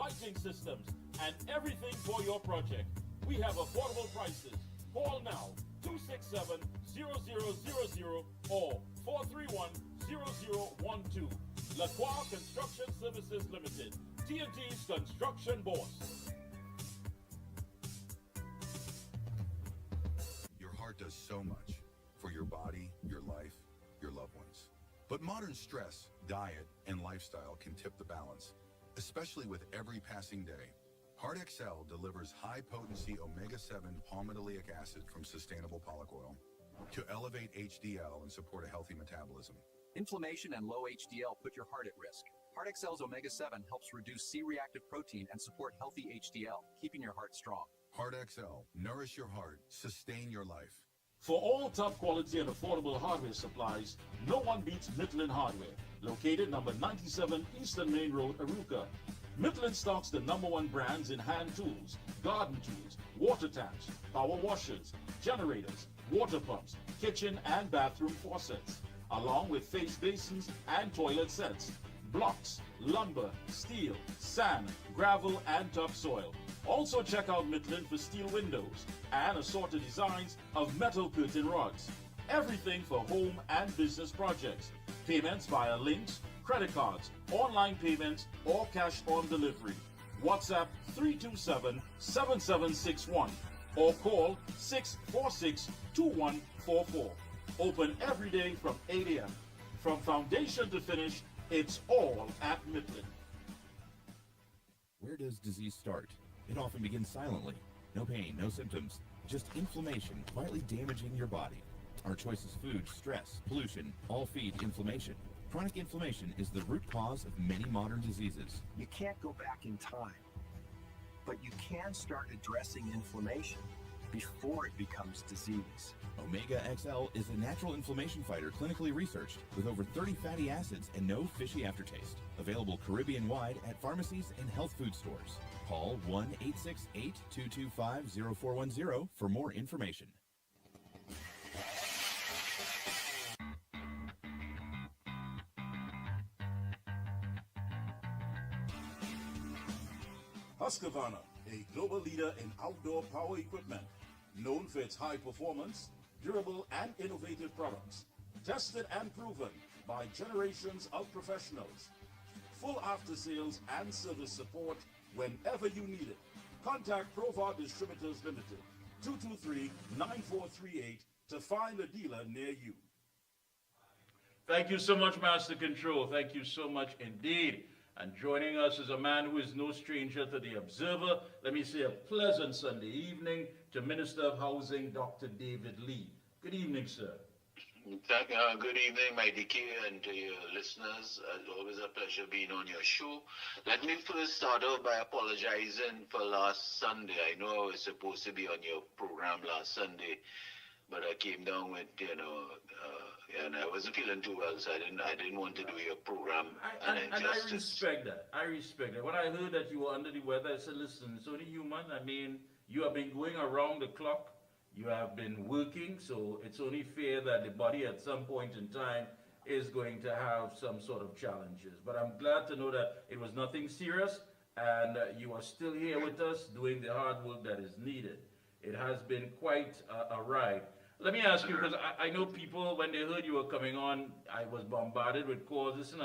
lighting systems, and everything for your project. We have affordable prices. Call now 267-0000 or 431-0012. Lacroix Construction Services Limited, TNT's construction boss. Your heart does so much for your body, your life, your loved ones. But modern stress, diet, and lifestyle can tip the balance, especially with every passing day. Heart XL delivers high-potency omega-7 palmitoleic acid from sustainable pollock oil to elevate HDL and support a healthy metabolism. Inflammation and low HDL put your heart at risk. Heart XL's omega-7 helps reduce C-reactive protein and support healthy HDL, keeping your heart strong. Heart XL. Nourish your heart. Sustain your life. For all top quality and affordable hardware supplies, no one beats Midland Hardware. Located number 97 Eastern Main Road, Aruca. Midland stocks the #1 brands in hand tools, garden tools, water tanks, power washers, generators, water pumps, kitchen and bathroom faucets, along with face basins and toilet sets, blocks, lumber, steel, sand, gravel, and topsoil. Also check out Midland for steel windows and assorted designs of metal curtain rods. Everything for home and business projects. Payments via links, credit cards, online payments, or cash on delivery. WhatsApp 327-7761 or call 646-2144. Open every day from 8 a.m. From foundation to finish, it's all at Midland. Where does disease start? It often begins silently. No pain, no symptoms, just inflammation quietly damaging your body. Our choice is food, stress, pollution, all feed inflammation. Chronic inflammation is the root cause of many modern diseases. You can't go back in time, but you can start addressing inflammation before it becomes disease. Omega XL is a natural inflammation fighter clinically researched with over 30 fatty acids and no fishy aftertaste. Available Caribbean-wide at pharmacies and health food stores. Call 1-868-225-0410 for more information. Husqvarna, a global leader in outdoor power equipment, known for its high performance, durable and innovative products, tested and proven by generations of professionals. Full after sales and service support whenever you need it. Contact Provar Distributors Limited, 223-9438 to find a dealer near you. Thank you so much, Master Control. Thank you so much indeed. And joining us is a man who is no stranger to the Observer. Let me say a pleasant Sunday evening to Minister of Housing, Dr. David Lee. Good evening, sir. Good evening, my Mickie, and to your listeners. It's always a pleasure being on your show. Let me first start off by apologizing for last Sunday. I know I was supposed to be on your program last Sunday, but I came down with, and I wasn't feeling too well, so I didn't want to do your program. And I respect that. I respect that. When I heard that you were under the weather, I said, listen, it's only human. I mean, you have been going around the clock. You have been working, so it's only fair that the body at some point in time is going to have some sort of challenges. But I'm glad to know that it was nothing serious, and you are still here with us doing the hard work that is needed. It has been quite a ride. Let me ask you, because I know people, when they heard you were coming on, I was bombarded with calls. Listen,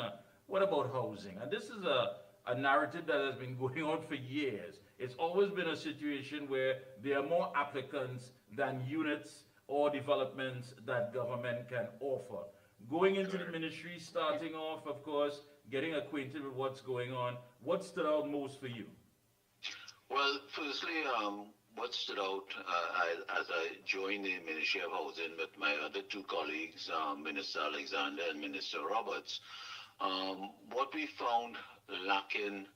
what about housing? And this is a narrative that has been going on for years. It's always been a situation where there are more applicants than units or developments that government can offer. Going into the ministry, starting off, of course, getting acquainted with what's going on, what stood out most for you? Well, firstly, what stood out as I joined the Ministry of Housing with my other two colleagues, Minister Alexander and Minister Roberts, what we found lacking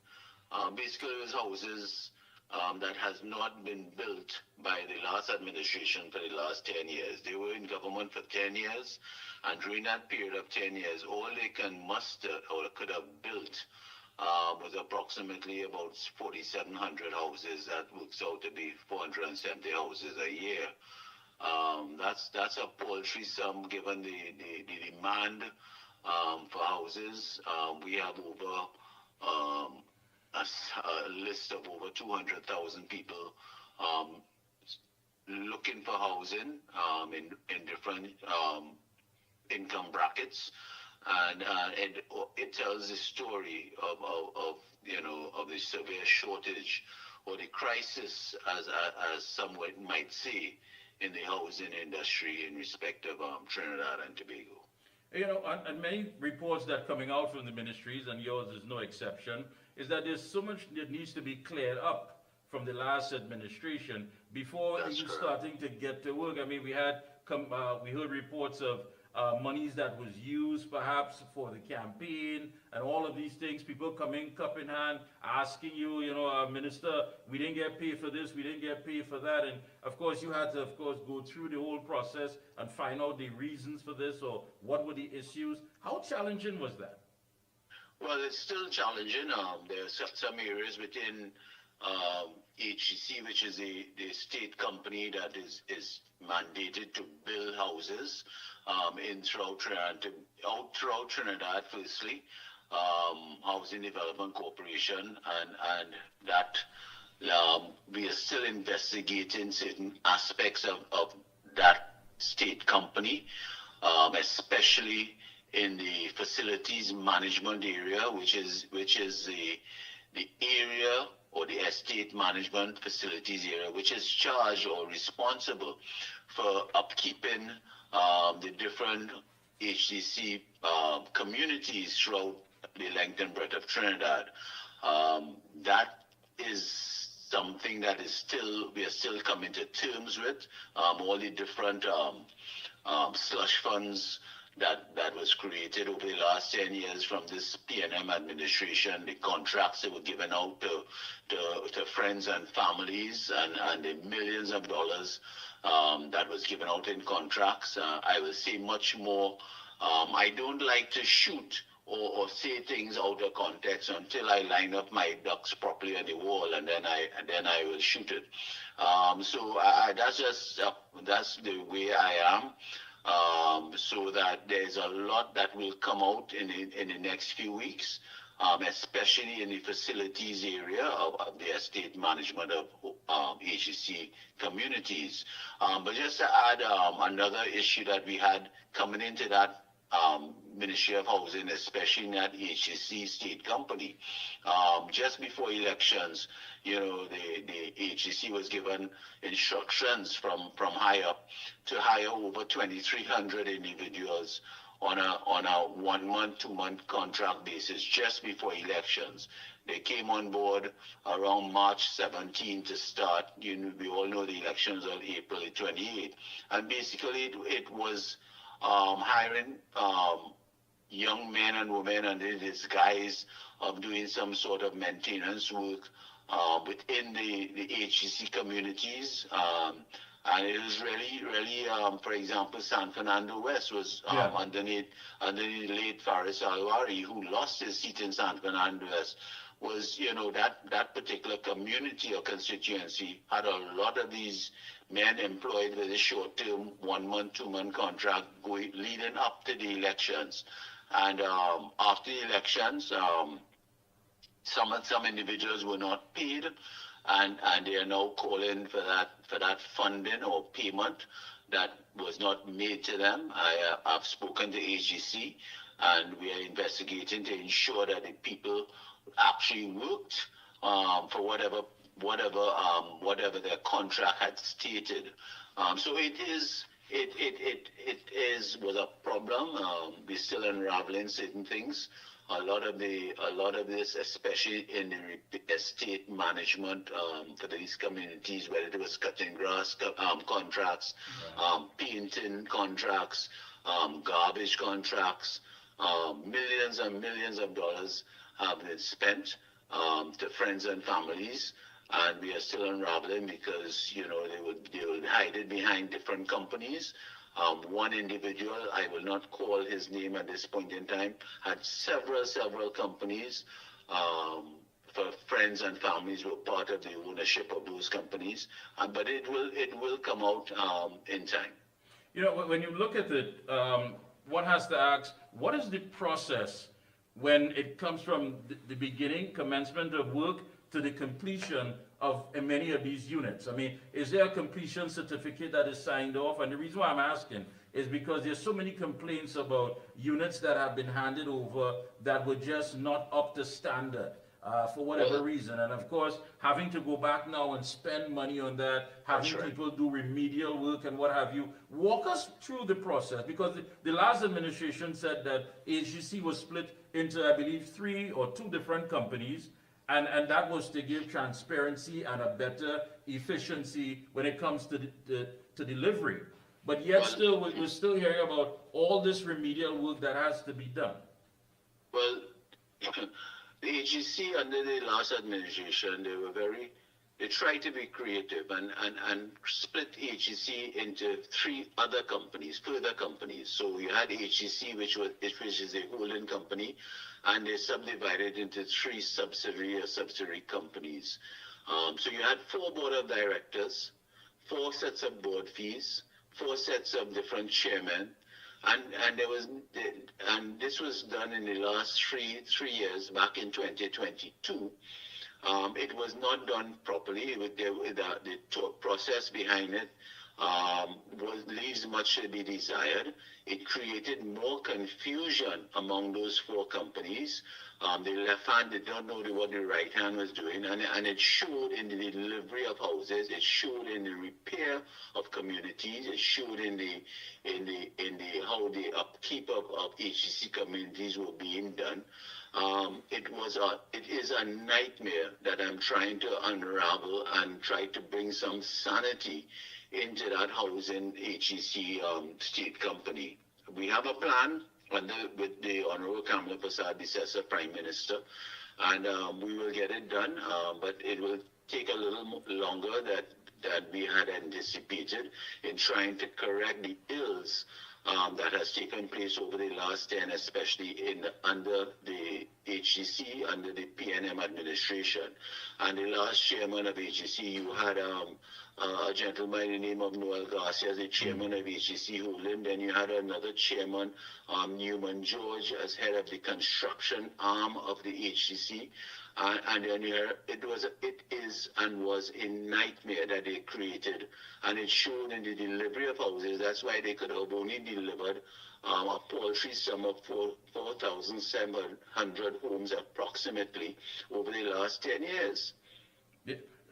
basically was houses that has not been built by the last administration for the last 10 years. They were in government for 10 years, and during that period of 10 years, all they can muster or could have built was approximately about 4,700 houses. That works out to be 470 houses a year. That's a paltry sum given the demand for houses. We have over a list of over 200,000 people um, looking for housing in different income brackets, and it tells the story of of the severe shortage or the crisis, as some might say, in the housing industry in respect of Trinidad and Tobago. And many reports that coming out from the ministries, and yours is no exception, is that there's so much that needs to be cleared up from the last administration before That's even correct. starting to get to work. I mean, we heard reports of monies that was used perhaps for the campaign and all of these things. People coming cup in hand, asking you, Minister, we didn't get paid for this, we didn't get paid for that, and of course you had to, of course, go through the whole process and find out the reasons for this or what were the issues. How challenging was that? Well, it's still challenging. There are some areas within HEC, which is the state company that is mandated to build houses throughout Trinidad, firstly, Housing Development Corporation, and that we are still investigating certain aspects of that state company, especially in the facilities management area, which is the area or the estate management facilities area, which is charged or responsible for upkeeping the different HDC communities throughout the length and breadth of Trinidad. That is something that we are still coming to terms with. All the different slush funds that was created over the last 10 years from this PNM administration, the contracts that were given out to friends and families, and the millions of dollars that was given out in contracts. I will say much more. I don't like to shoot or say things out of context until I line up my ducks properly on the wall, and then I will shoot it. So that's the way I am. So that there's a lot that will come out in the next few weeks, especially in the facilities area of the estate management of HEC communities. But just to add another issue that we had coming into that Ministry of Housing, especially in that HEC state company, just before elections, the HEC was given instructions from high up to hire over 2,300 individuals on a 1 month, 2 month contract basis just before elections. They came on board around March 17 to start. We all know the elections on April 28, and basically it was hiring young men and women under the disguise of doing some sort of maintenance work within the HEC communities. And it was really, for example, San Fernando West was underneath the late Faris Alwari, who lost his seat in San Fernando West. Was, that particular community or constituency had a lot of these men employed with a short-term 1 month, 2 month contract leading up to the elections. And after the elections, some individuals were not paid, and they are now calling for that funding or payment that was not made to them. I've spoken to HGC, and we are investigating to ensure that the people actually worked for whatever their contract had stated. So it was a problem. We're still unraveling certain things. A lot of this, especially in the estate management for these communities, whether it was cutting grass contracts, painting contracts, garbage contracts, millions and millions of dollars have been spent to friends and families, and we are still unraveling because they would hide it behind different companies. One individual, I will not call his name at this point in time, had several companies. For friends and families were part of the ownership of those companies, but it will come out in time. When you look at it, one has to ask, what is the process when it comes from the beginning, commencement of work, to the completion of many of these units? I mean, is there a completion certificate that is signed off? And the reason why I'm asking is because there's so many complaints about units that have been handed over that were just not up to standard. For whatever reason, and of course, having to go back now and spend money on that, having people do remedial work and what have you. Walk us through the process, because the last administration said that HGC was split into, I believe, 3 or 2 different companies, and that was to give transparency and a better efficiency when it comes to delivery. But yet still, we're still hearing about all this remedial work that has to be done. Well, the HGC under the last administration, they tried to be creative and split HGC into 3 other companies, further companies. So you had HGC, which is a holding company, and they subdivided into 3 subsidiary companies. So you had 4 board of directors, 4 sets of board fees, 4 sets of different chairmen. And this was done in the last 3 years, back in 2022. It was not done properly. The process behind it leaves much to be desired. It created more confusion among those 4 companies. The left hand did not know what the right hand was doing, and it showed in the delivery of houses. It showed in the repair of communities. It showed in the how the upkeep of HGC communities were being done. It is a nightmare that I'm trying to unravel and try to bring some sanity into that housing HGC state company. We have a plan with the Honorable Kamala Prasad, the Prime Minister, and we will get it done, but it will take a little longer that we had anticipated in trying to correct the ills that has taken place over the last 10, especially under the HGC, under the PNM administration. And the last chairman of HGC, you had a gentleman by the name of Noel Garcia as the chairman of HGC Holding. Then you had another chairman, Newman George, as head of the construction arm of the HGC. And then it is and was a nightmare that they created, and it showed in the delivery of houses. That's why they could have only delivered a paltry sum of 4,700 homes approximately over the last 10 years.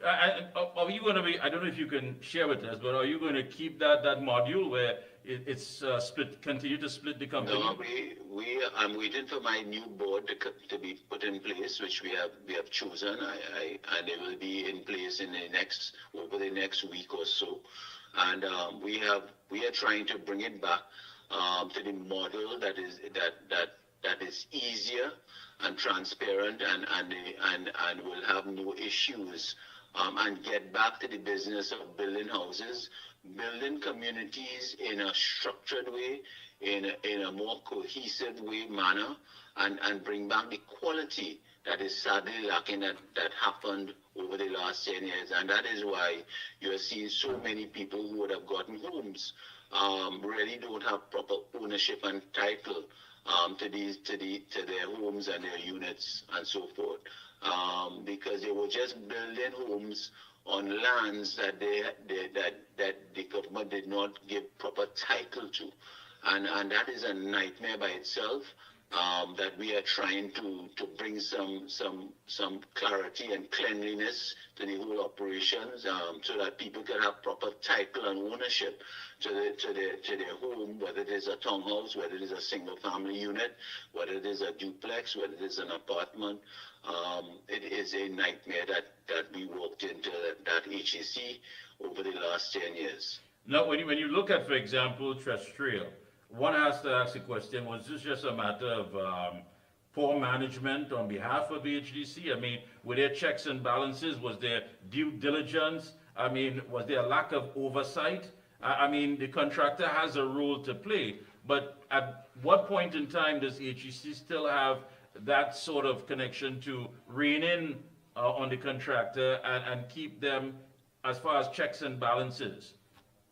Are you going to be, I don't know if you can share with us, but are you going to keep that module where it's split, continue to split the company? No, I'm waiting for my new board to be put in place, which we have chosen, and it will be in place over the next week or so. And we are trying to bring it back to the model that is easier and transparent and will have no issues, and get back to the business of building houses, building communities in a structured way, in a more cohesive manner, and bring back the quality that is sadly lacking that happened over the last 10 years. And that is why you are seeing so many people who would have gotten homes really don't have proper ownership and title to their homes and their units and so forth, because they were just building homes on lands that the government did not give proper title to, and that is a nightmare by itself. That we are trying to bring some clarity and cleanliness to the whole operations, so that people can have proper title and ownership to their home, whether it is a townhouse, whether it is a single family unit, whether it is a duplex, whether it is an apartment. It is a nightmare that we walked into that HEC over the last 10 years. Now, when you look at, for example, terrestrial, one has to ask the question, was this just a matter of poor management on behalf of HDC? I mean, were there checks and balances? Was there due diligence? I mean, was there a lack of oversight? I mean, the contractor has a role to play, but at what point in time does HDC still have that sort of connection to rein in on the contractor and keep them as far as checks and balances?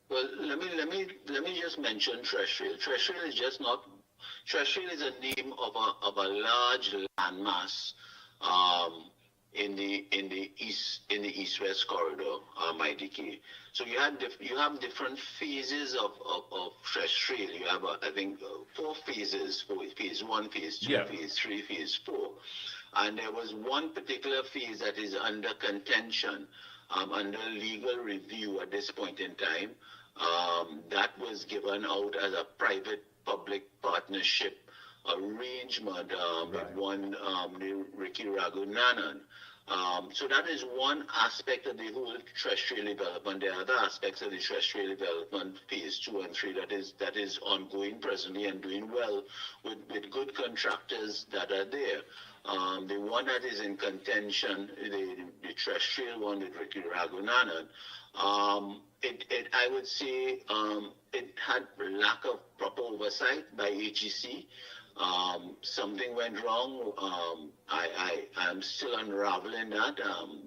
Well, let me just mention terrestrial. Terrestrial is just not Treasure is a name of a large landmass in the east-west corridor, Mickie. So you have different phases of Fresh Trail. You have I think 4 phases: phase 1, phase 2, Yeah. phase 3, phase 4. And there was one particular phase that is under contention, under legal review at this point in time. That was given out as a private-public partnership arrangement with one Ricky Raghunandan. So that is one aspect of the whole terrestrial development. There are other aspects of the terrestrial development, phase 2 and 3, that is ongoing presently and doing well with good contractors that are there. The one that is in contention, the terrestrial one with Ricky Raghunandan, I would say it had lack of proper oversight by HEC. Something went wrong. I am still unraveling that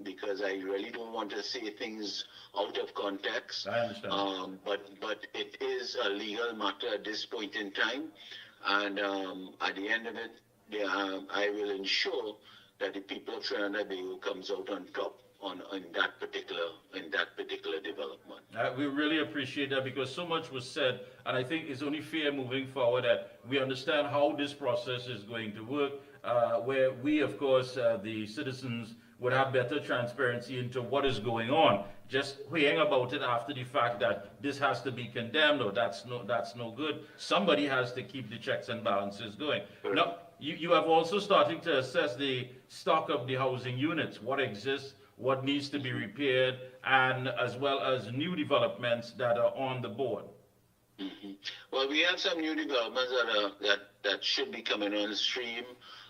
because I really don't want to say things out of context. I understand. But it is a legal matter at this point in time, and at the end of it, I will ensure that the people of Trinidad and Tobago comes out on top in that particular development. We really appreciate that because so much was said, and I think it's only fair moving forward that we understand how this process is going to work, where we, of course, the citizens would have better transparency into what is going on. Just hearing about it after the fact that this has to be condemned or that's no good. Somebody has to keep the checks and balances going. Sure. Now, you have also started to assess the stock of the housing units, what exists, what needs to be repaired, and as well as new developments that are on the board. Mm-hmm. Well, we have some new developments that should be coming on stream.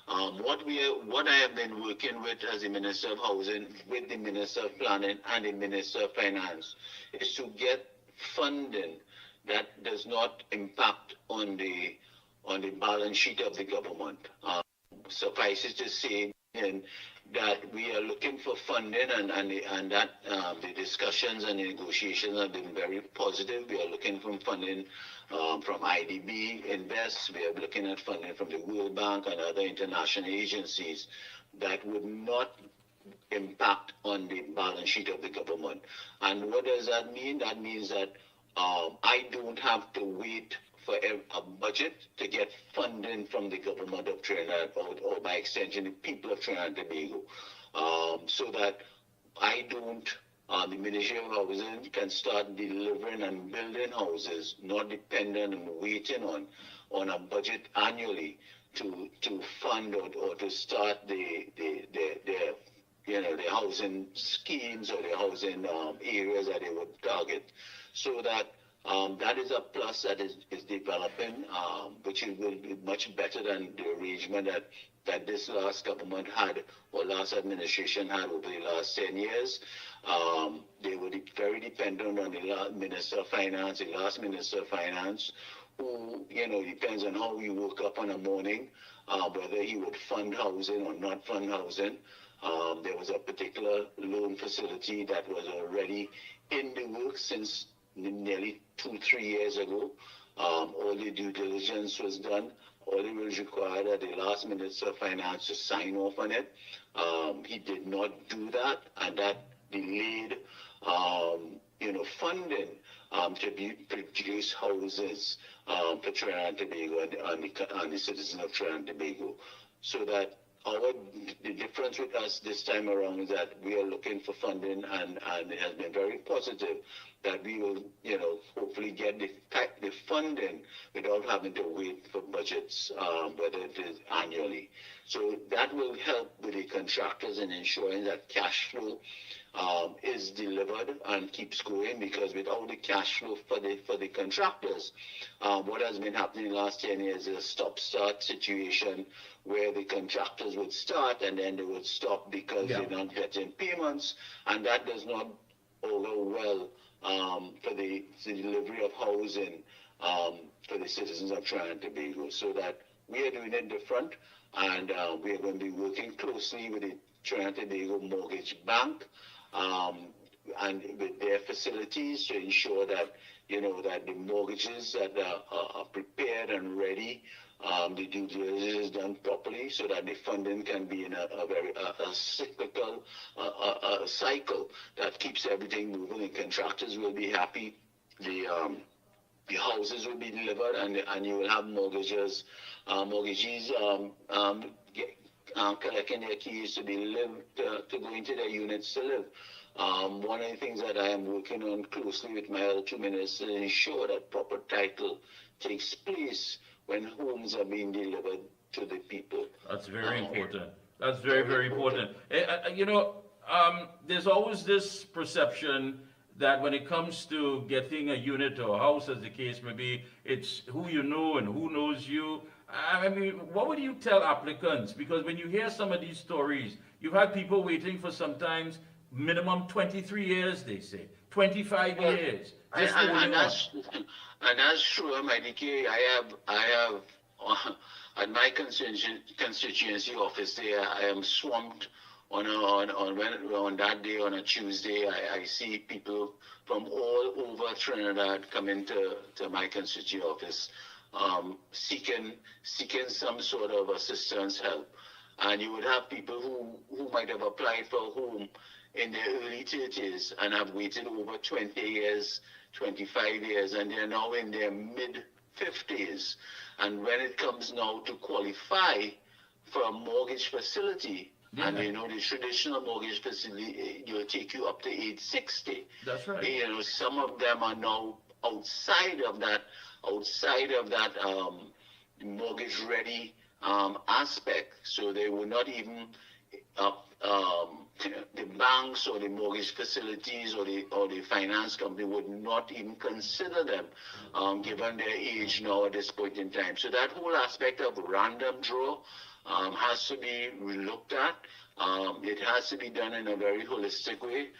What I have been working with as the Minister of Housing, with the Minister of Planning and the Minister of Finance, is to get funding that does not impact on the balance sheet of the government. Suffice it to say that we are looking for funding, and that the discussions and the negotiations have been very positive. We are looking for funding from IDB Invest. We are looking at funding from the World Bank and other international agencies that would not impact on the balance sheet of the government. And what does that mean? That means that I don't have to wait for a budget to get funding from the government of Trinidad or by extension the people of Trinidad and Tobago, so that I don't, the Ministry of Housing can start delivering and building houses, not dependent and waiting on a budget annually to fund or to start the housing schemes or the housing areas that they would target. So that that is a plus that is developing, which will be much better than the arrangement that this last government had or last administration had over the last 10 years. They were very dependent on the Minister of Finance, the last Minister of Finance, who, depends on how he woke up in the morning, whether he would fund housing or not fund housing. There was a particular loan facility that was already in the works since nearly 2-3 years ago. All the due diligence was done. All it was required that the last Minister of Finance to sign off on it. He did not do that, and that delayed, funding to produce houses for Trinidad and Tobago and the citizens of Trinidad and Tobago. So that the difference with us this time around is that we are looking for funding, and it has been very positive that we will, hopefully get the funding without having to wait for budgets, whether it is annually. So that will help with the contractors in ensuring that cash flow is delivered and keeps going, because without the cash flow for the contractors, what has been happening in the last 10 years is a stop-start situation where the contractors would start and then they would stop because they're not getting payments, and that does not augur well for the delivery of housing for the citizens of Trinidad and Tobago. So that we are doing it different, and we are going to be working closely with the Trinidad and Tobago Mortgage Bank and with their facilities to ensure that that the mortgages that are prepared and ready the due diligence is done properly so that the funding can be in a very cyclical cycle that keeps everything moving. The contractors will be happy. The houses will be delivered, and you will have mortgages, mortgagees collecting their keys to to go into their units to live. One of the things that I am working on closely with my other two ministers is ensure that proper title takes place when homes are being delivered to the people. That's very important. That's very, very important. You know, there's always this perception that when it comes to getting a unit or a house, as the case may be, it's who you know and who knows you. I mean, what would you tell applicants? Because when you hear some of these stories, you've had people waiting for sometimes minimum 23 years, they say, 25 years. Just and that's true, Mickie. I have at my constituency office there, I am swamped on that day, on a Tuesday. I see people from all over Trinidad come into my constituency office, seeking some sort of assistance, help. And you would have people who might have applied for a home in their early 30s and have waited over 20 years, 25 years, and they're now in their mid 50s. And when it comes now to qualify for a mortgage facility, and you know, the traditional mortgage facility, will take you up to age 60. That's right. You know, some of them are now outside of that mortgage ready aspect. So they will not even the banks or the mortgage facilities or the finance company would not even consider them, given their age now at this point in time. So that whole aspect of random draw has to be looked at. It has to be done in a very holistic way.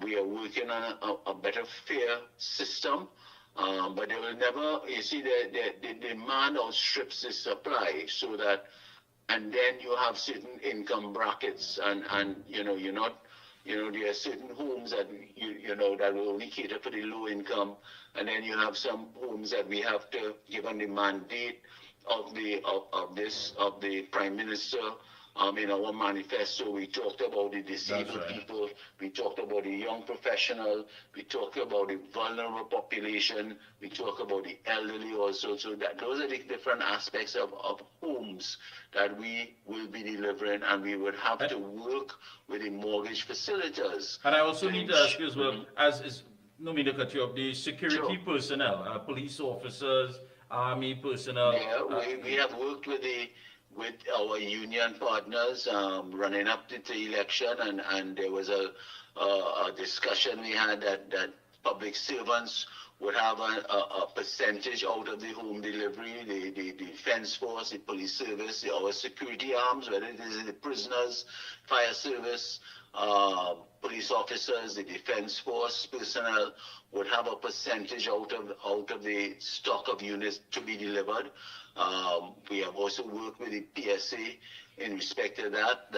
We are working on a better, fair system. But they will never, you see, the demand outstrips the supply, so that, and then you have certain income brackets, and you know, you're not, you know, there are certain homes that you know that will only cater for the low income, and then you have some homes that we have to, given the mandate of the Prime Minister. In our manifesto, we talked about the disabled people, we talked about the young professional, we talked about the vulnerable population, we talked about the elderly also. So that those are the different aspects of homes that we will be delivering, and we would have to work with the mortgage facilitators. And I also need to ask you as well, as is, no mean to cut you off, the security personnel, police officers, army personnel. Yeah, we have worked with our union partners running up to the election, and there was a discussion we had that public servants would have a percentage out of the home delivery, the defense force, the police service, our security arms, whether it is the prisoners, fire service, police officers, the defense force personnel would have a percentage out of the stock of units to be delivered. We have also worked with the PSA in respect to that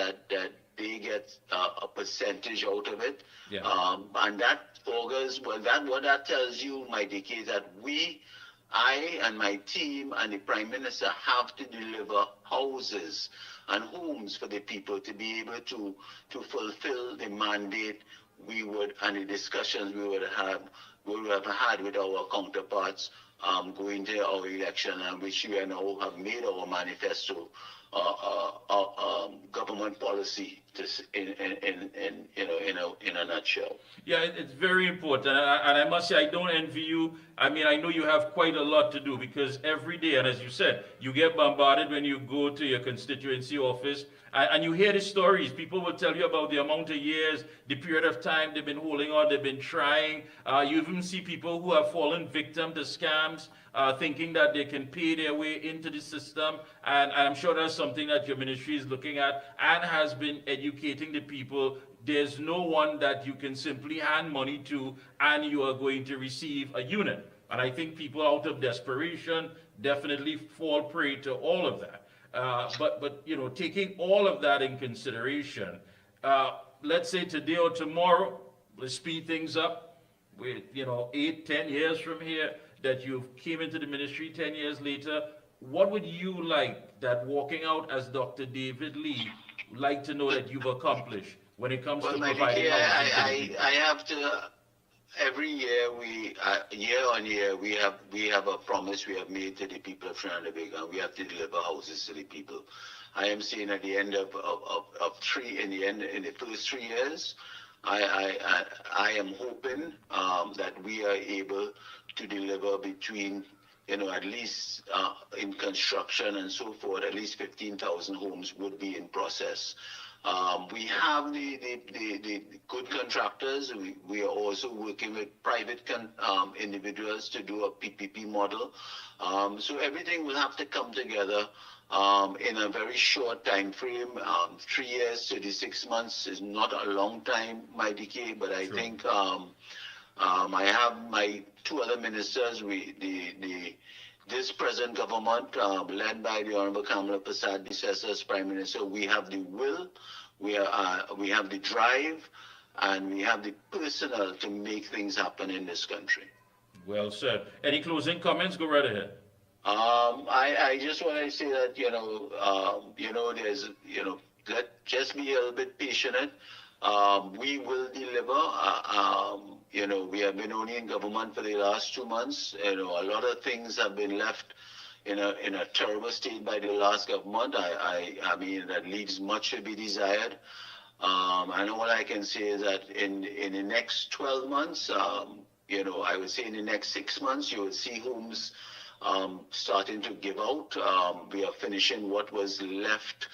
they get a percentage out of it. And that augurs, well, what that tells you, Mickie, is that I and my team and the Prime Minister have to deliver houses and homes for the people to be able to fulfill the mandate we would, and the discussions we would have had with our counterparts going to our election, and which we now have made our manifesto government policy in a nutshell. Yeah, it's very important, and I must say I don't envy you. I mean, I know you have quite a lot to do, because every day, and as you said, you get bombarded when you go to your constituency office, and you hear the stories. People will tell you about the amount of years, the period of time they've been holding on, they've been trying. You even see people who have fallen victim to scams, thinking that they can pay their way into the system, and I'm sure that's something that your ministry is looking at and has been educating the people. There's no one that you can simply hand money to and you are going to receive a unit. And I think people out of desperation definitely fall prey to all of that. But you know, taking all of that in consideration, let's say today or tomorrow, let's speed things up with, 8-10 years from here, that you came into the ministry 10 years later. what would you like that walking out as Dr. David Lee like to know that you've accomplished when it comes Well, to Mickie, providing housing to the people? I have to. Every year, year on year, we have a promise we have made to the people of Trinidad and Tobago, and we have to deliver houses to the people. I am saying at the end of in the first 3 years, I am hoping that we are able to deliver between, at least in construction and so forth, at least 15,000 homes would be in process. We have the good contractors. We are also working with private individuals to do a PPP model. So everything will have to come together in a very short time frame. 3 years, 36 months is not a long time, Mickie, but I think I have my two other ministers. This present government, led by the Honorable Kamala Prasad-Bissessar as Prime Minister, we have the will, we have the drive, and we have the personnel to make things happen in this country. Well said. Any closing comments? Go right ahead. I just want to say that, there's, just be a little bit patient. We will deliver. We have been only in government for the last 2 months. A lot of things have been left in a terrible state by the last government. I mean, that leaves much to be desired. And all I can say is that in the next 12 months, I would say in the next 6 months, you will see homes starting to give out. We are finishing what was left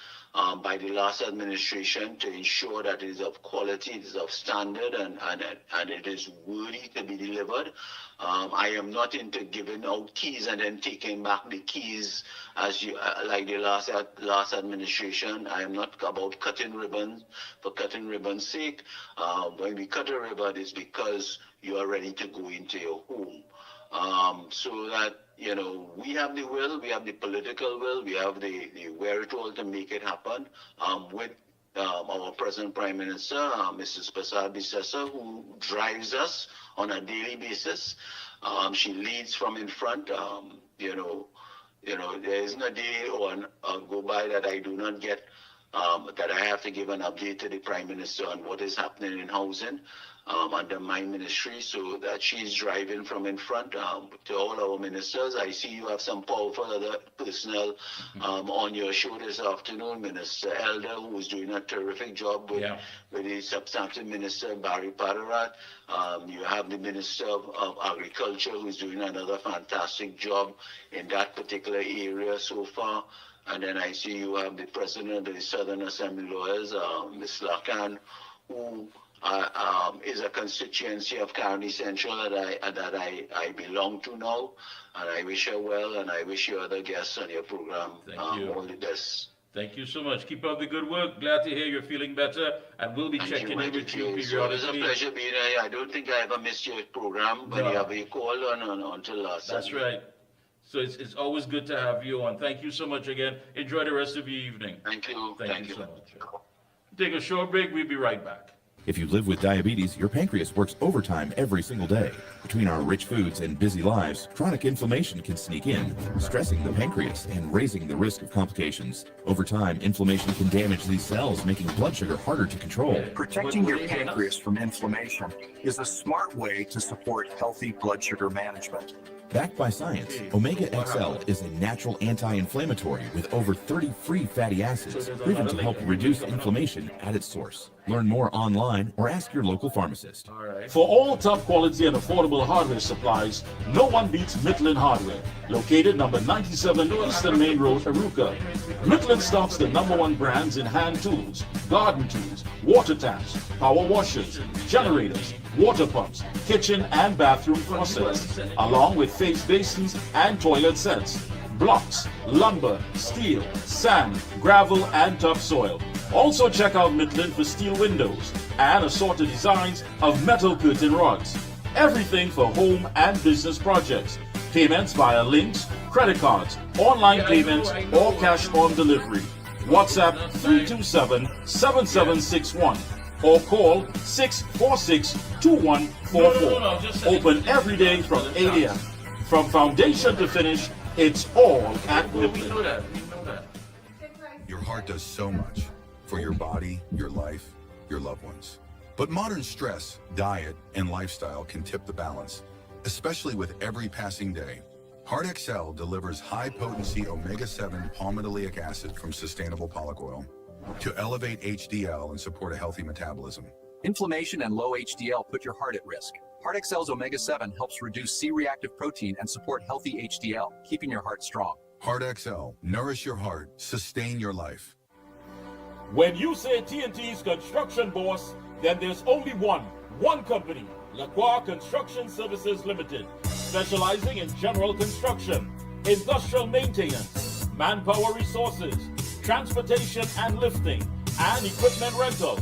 by the last administration to ensure that it is of quality, it is of standard, and it is worthy to be delivered. I am not into giving out keys and then taking back the keys like the last administration. I am not about cutting ribbons for cutting ribbon's sake. When we cut a ribbon, it's because you are ready to go into your home. So that, we have the will, we have the political will, we have the wherewithal to make it happen with our present Prime Minister, Mrs. Prasad-Bissessar, who drives us on a daily basis. She leads from in front. There isn't a day or go by that I do not get that I have to give an update to the Prime Minister on what is happening in housing under my ministry, so that she's driving from in front. To all our ministers, I see you have some powerful other personnel on your show this afternoon. Minister Elder, who is doing a terrific job with the substantive minister, Barry Padarat. You have the Minister of Agriculture, who is doing another fantastic job in that particular area so far. And then I see you have the President of the Southern Assembly Lawyers, Ms. Lacan, who is a constituency of County Central that I belong to now, and I wish her well, and I wish you other guests on your program all the best. Thank you so much. Keep up the good work. Glad to hear you're feeling better, and we'll be checking in with you periodically. It's a pleasure being here. I don't think I ever missed your program, but you called on until last That's Sunday. right. So it's always good to have you on. Thank you so much again. Enjoy the rest of your evening. Thank you. Thank you so much. Take a short break. We'll be right back. If you live with diabetes, your pancreas works overtime every single day. Between our rich foods and busy lives, chronic inflammation can sneak in, stressing the pancreas and raising the risk of complications. Over time, inflammation can damage these cells, making blood sugar harder to control. Protecting your pancreas from inflammation is a smart way to support healthy blood sugar management. Backed by science, Omega XL is a natural anti-inflammatory with over 30 free fatty acids, proven to help reduce inflammation at its source. Learn more online or ask your local pharmacist. For all top quality and affordable hardware supplies, no one beats Midland Hardware. Located number 97 Eastern Main Road, Aruca. Midland stocks the #1 brands in hand tools, garden tools, water taps, power washers, generators, water pumps, kitchen and bathroom faucets, along with face basins and toilet sets, blocks, lumber, steel, sand, gravel, and topsoil. Also check out Midland for steel windows and assorted designs of metal curtain rods. Everything for home and business projects. Payments via links, credit cards, online payments, or cash on delivery. WhatsApp 327-7761 or call 646-2144. Open every day from 8 a.m. From foundation to finish, It's all at We know Mitlin. that. We know that. Your heart does so much for your body, your life, your loved ones. But modern stress, diet, and lifestyle can tip the balance, especially with every passing day. Heart XL delivers high-potency omega-7 palmitoleic acid from sustainable pollock oil to elevate HDL and support a healthy metabolism. Inflammation and low HDL put your heart at risk. Heart XL's omega-7 helps reduce C-reactive protein and support healthy HDL, keeping your heart strong. Heart XL, nourish your heart, sustain your life. When you say TNT's construction boss, then there's only one company, Lacroix Construction Services Limited, specializing in general construction, industrial maintenance, manpower resources, transportation and lifting, and equipment rental.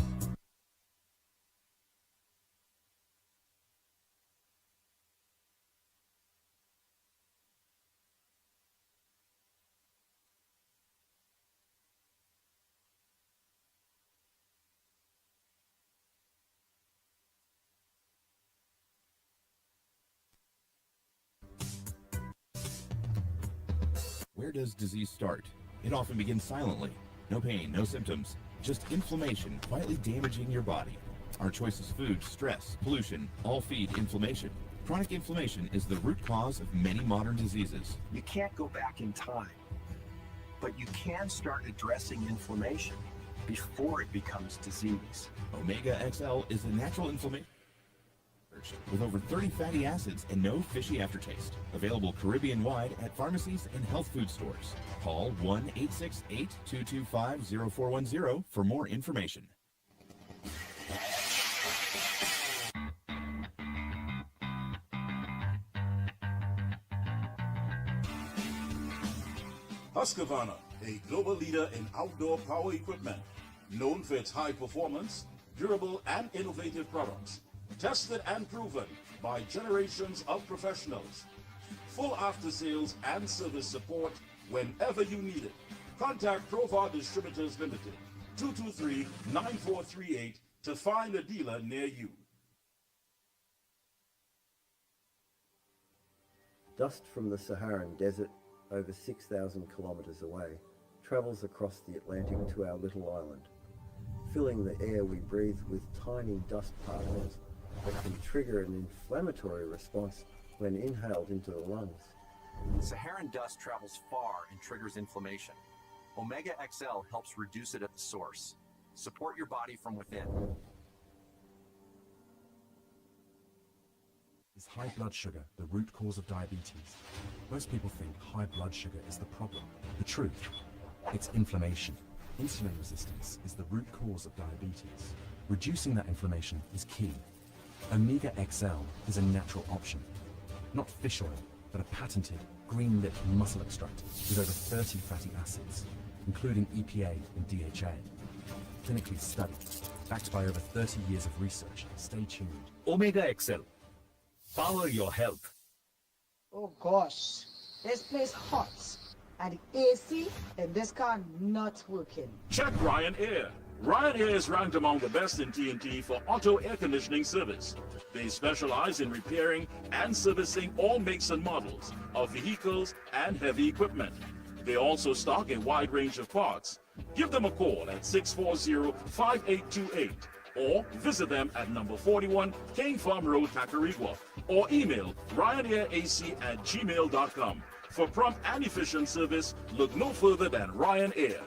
Where does disease start? It often begins silently. No pain, no symptoms, just inflammation quietly damaging your body. Our choice is food, stress, pollution, all feed inflammation. Chronic inflammation is the root cause of many modern diseases. You can't go back in time, but you can start addressing inflammation before it becomes disease. Omega XL is a natural inflammation with over 30 fatty acids and no fishy aftertaste. Available Caribbean-wide at pharmacies and health food stores. Call 1-868-225-0410 for more information. Husqvarna, a global leader in outdoor power equipment, known for its high performance, durable and innovative products. Tested and proven by generations of professionals. Full after-sales and service support whenever you need it. Contact Provar Distributors Limited, 223-9438 to find a dealer near you. Dust from the Saharan Desert, over 6,000 kilometers away, travels across the Atlantic to our little island, filling the air we breathe with tiny dust particles that can trigger an inflammatory response when inhaled into the lungs. Saharan dust travels far and triggers inflammation. Omega XL helps reduce it at the source. Support your body from within. Is high blood sugar the root cause of diabetes? Most people think high blood sugar is the problem. The truth, it's inflammation. Insulin resistance is the root cause of diabetes. Reducing that inflammation is key. Omega XL is a natural option. Not fish oil, but a patented green-lipped muscle extract with over 30 fatty acids, including EPA and DHA. Clinically studied, backed by over 30 years of research. Stay tuned. Omega XL. Power your health. Oh gosh, this place hot. And the AC in this car not working. Check Ryan Air. Ryan Air is ranked among the best in TNT for auto air conditioning service. They specialize in repairing and servicing all makes and models of vehicles and heavy equipment. They also stock a wide range of parts. Give them a call at 640-5828 or visit them at number 41 King Farm Road, Tacarigua, or email ryanairac@gmail.com. For prompt and efficient service, look no further than Ryan Air.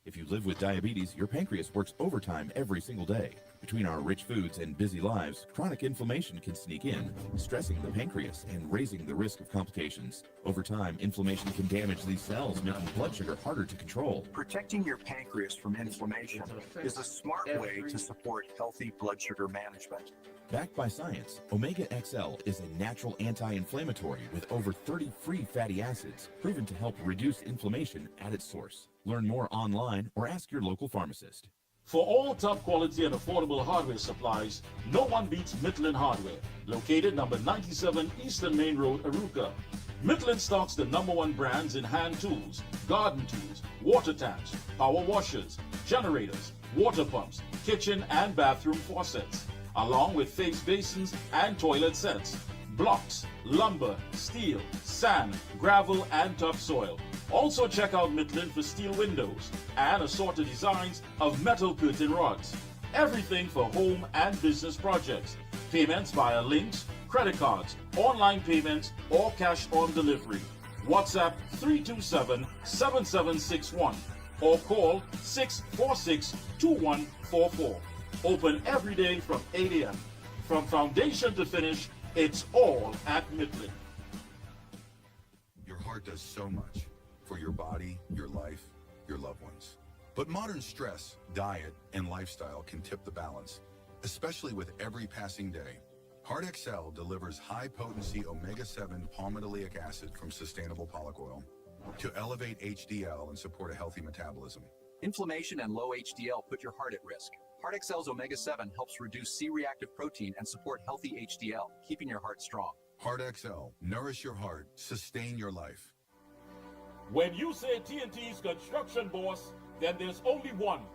If you live with diabetes, your pancreas works overtime every single day. Between our rich foods and busy lives, chronic inflammation can sneak in, stressing the pancreas and raising the risk of complications. Over time, inflammation can damage these cells, making blood sugar harder to control. Protecting your pancreas from inflammation is a smart way to support healthy blood sugar management. Backed by science, Omega XL is a natural anti-inflammatory with over 30 free fatty acids, proven to help reduce inflammation at its source. Learn more online or ask your local pharmacist. For all top quality and affordable hardware supplies, no one beats Mitlin Hardware, located number 97 Eastern Main Road, Arouca. Mitlin stocks the #1 brands in hand tools, garden tools, water taps, power washers, generators, water pumps, kitchen and bathroom faucets, along with face basins and toilet sets. blocks, lumber, steel, sand, gravel, and topsoil. Also check out Midland for steel windows and assorted designs of metal curtain rods. Everything for home and business projects. Payments via links, credit cards, online payments, or cash on delivery. WhatsApp 327-7761 or call 646-2144. Open every day from 8 a.m. From foundation to finish, it's all at Midland. Your heart does so much for your body, your life, your loved ones. But modern stress, diet, and lifestyle can tip the balance, especially with every passing day. Heart XL delivers high-potency omega-7 palmitoleic acid from sustainable pollock oil to elevate HDL and support a healthy metabolism. Inflammation and low HDL put your heart at risk. Heart XL's omega-7 helps reduce C-reactive protein and support healthy HDL, keeping your heart strong. Heart XL, nourish your heart, sustain your life. When you say TNT's construction boss, then there's only one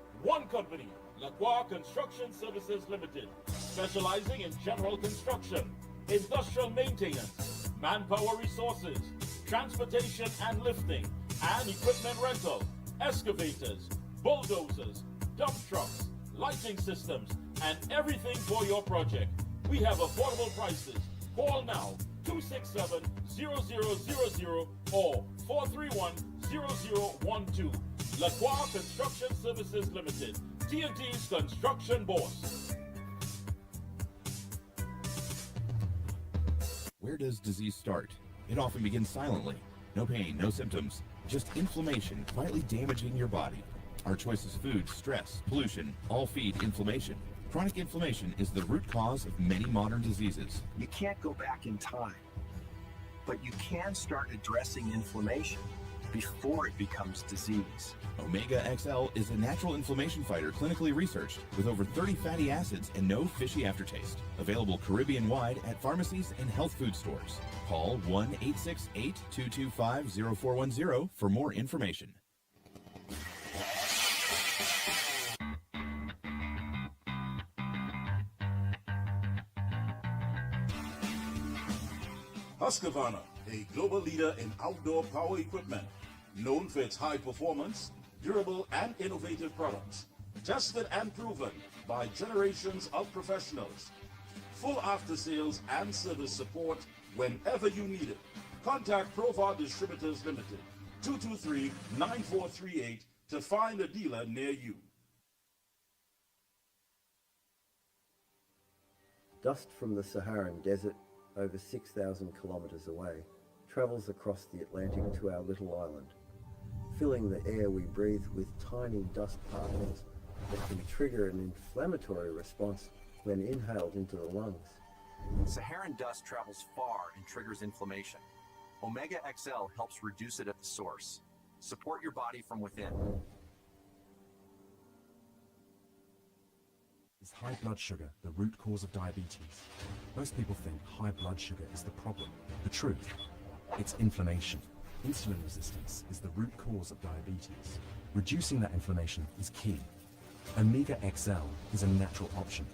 company, Lacroix Construction Services Limited, specializing in general construction, industrial maintenance, manpower resources, transportation and lifting, and equipment rental, excavators, bulldozers, dump trucks, lighting systems, and everything for your project. We have affordable prices. Call now, 267-0000 or 431-0012. Lacroix Construction Services Limited, TNT's construction boss. Where does disease start? It often begins silently. No pain, no symptoms, just inflammation quietly damaging your body. Our choice is food, stress, pollution, all feed inflammation. Chronic inflammation is the root cause of many modern diseases. You can't go back in time, but you can start addressing inflammation before it becomes disease. Omega XL is a natural inflammation fighter clinically researched with over 30 fatty acids and no fishy aftertaste. Available Caribbean-wide at pharmacies and health food stores. Call 1-868-225-0410 for more information. Husqvarna, a global leader in outdoor power equipment, known for its high performance, durable and innovative products, tested and proven by generations of professionals. Full after sales and service support whenever you need it. Contact Provar Distributors Limited, 223-9438 to find a dealer near you. Dust from the Saharan desert, over 6,000 kilometers away, travels across the Atlantic to our little island, filling the air we breathe with tiny dust particles that can trigger an inflammatory response when inhaled into the lungs. Saharan dust travels far and triggers inflammation. Omega XL helps reduce it at the source. Support your body from within. Is high blood sugar the root cause of diabetes? Most people think high blood sugar is the problem. The truth, it's inflammation. Insulin resistance is the root cause of diabetes. Reducing that inflammation is key. Omega XL is a natural option.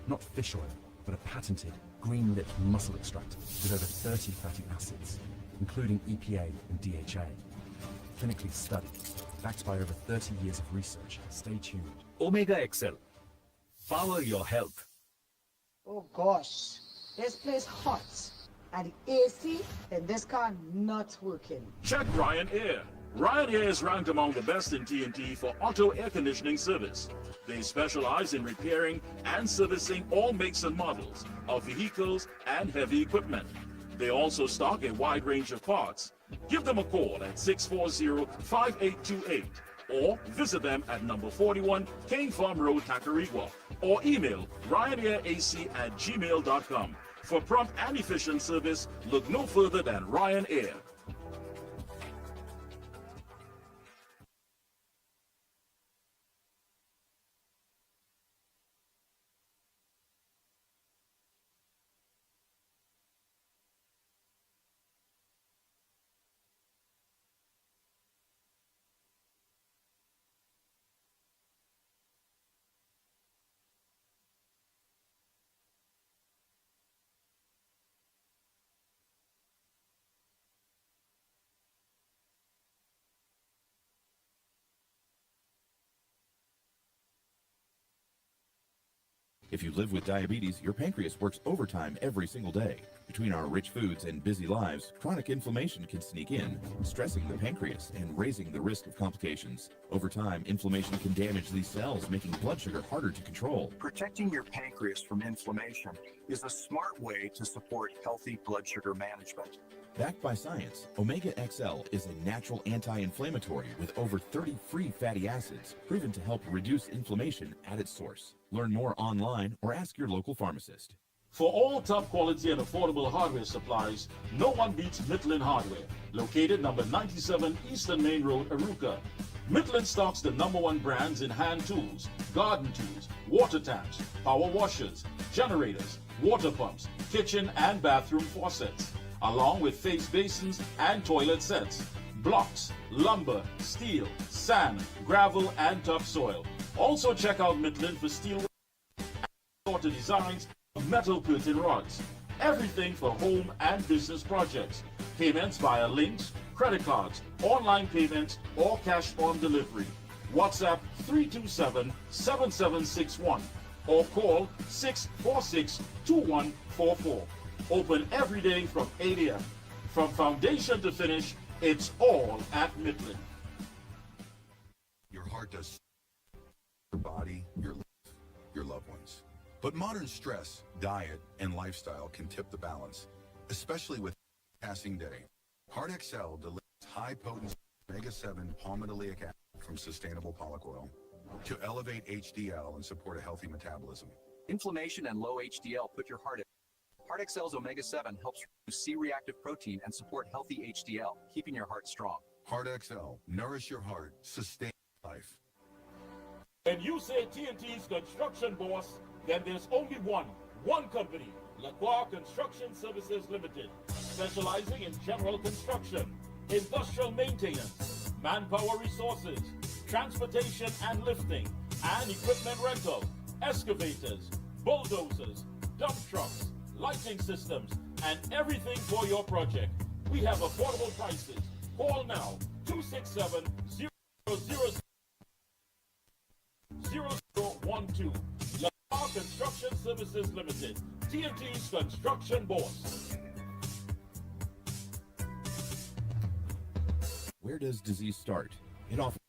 Not fish oil, but a patented green-lipped muscle extract with over 30 fatty acids, including EPA and DHA. Clinically studied, backed by over 30 years of research. Stay tuned. Omega XL. Power your health. Oh gosh, this place hot. And the AC in this car not working. Check Ryan Air. Ryan Air is ranked among the best in TNT for auto air conditioning service. They specialize in repairing and servicing all makes and models of vehicles and heavy equipment. They also stock a wide range of parts. Give them a call at 640-5828 or visit them at number 41 King Farm Road, Tacarigua, or email ryanairac@gmail.com. For prompt and efficient service, look no further than Ryan Air. If you live with diabetes, your pancreas works overtime every single day. Between our rich foods and busy lives, chronic inflammation can sneak in, stressing the pancreas and raising the risk of complications. Over time, inflammation can damage these cells, making blood sugar harder to control. Protecting your pancreas from inflammation is a smart way to support healthy blood sugar management. Backed by science, Omega XL is a natural anti-inflammatory with over 30 free fatty acids, proven to help reduce inflammation at its source. Learn more online or ask your local pharmacist. For all top quality and affordable hardware supplies, no one beats Midland Hardware, located number 97 Eastern Main Road, Aruka. Midland stocks the #1 brands in hand tools, garden tools, water taps, power washers, generators, water pumps, kitchen and bathroom faucets, along with face basins and toilet sets, blocks, lumber, steel, sand, gravel, and topsoil. Also check out Midland for steel water designs, metal curtain rods, everything for home and business projects. Payments via links, credit cards, online payments, or cash on delivery. WhatsApp 327-7761 or call 646-2144. Open every day from 8 a.m. From foundation to finish, it's all at Midland. Your heart does your body, your life, your loved ones. But modern stress, diet, and lifestyle can tip the balance, especially with passing day. Heart XL delivers high-potency omega-7 palmitoleic acid from sustainable pollock oil to elevate HDL and support a healthy metabolism. Inflammation and low HDL put your heart at Heart XL's omega-7 helps reduce C-reactive protein and support healthy HDL, keeping your heart strong. Heart XL, nourish your heart, sustain life. When you say TNT's construction boss, then there's only one company, Lacroix Construction Services Limited, specializing in general construction, industrial maintenance, manpower resources, transportation and lifting, and equipment rental, excavators, bulldozers, dump trucks, lighting systems, and everything for your project. We have affordable prices. Call now, 267-000-0012. Lacroix Construction Services Limited, TNT's construction boss. Where does disease start? It often